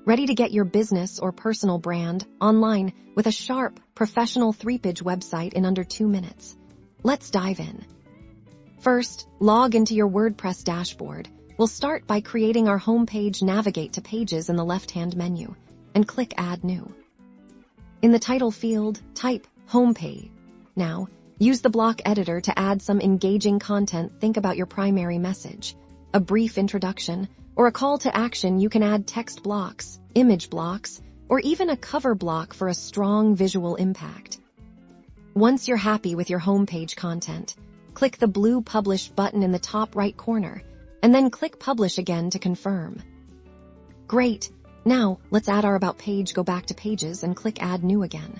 Ready to get your business or personal brand online with a sharp, professional 3-page website in under 2 minutes. Let's dive in. First, log into your WordPress dashboard. We'll start by creating our homepage. Navigate to Pages in the left-hand menu and click Add New. In the title field, type Homepage. Now, use the block editor to add some engaging content. Think about your primary message, a brief introduction, or a call to action. You can add text blocks, image blocks, or even a cover block for a strong visual impact. Once you're happy with your homepage content, click the blue Publish button in the top right corner, and then click Publish again to confirm. Great! Now, let's add our About page. Go back to Pages and click Add New again.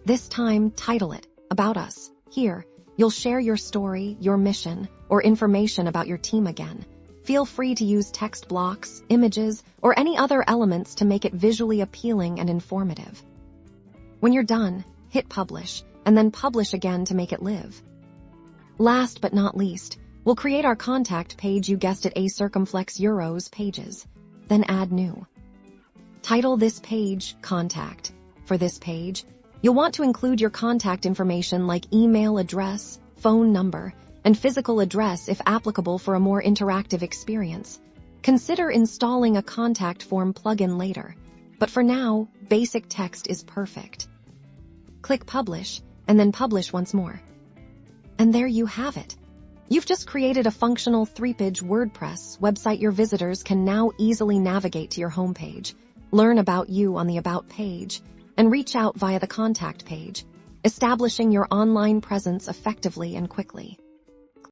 This time, title it About Us. Here, you'll share your story, your mission, or information about your team again. Feel free to use text blocks, images, or any other elements to make it visually appealing and informative. When you're done, hit Publish, and then Publish again to make it live. Last but not least, we'll create our contact page. You guessed it, a circumflex Euros Pages. Then add New. Title this page Contact. For this page, you'll want to include your contact information like email address, phone number, and physical address if applicable for a more interactive experience. Consider installing a contact form plugin later, but for now, basic text is perfect. Click Publish, and then Publish once more. And there you have it. You've just created a functional 3-page WordPress website. Your visitors can now easily navigate to your homepage, learn about you on the About page, and reach out via the Contact page, establishing your online presence effectively and quickly.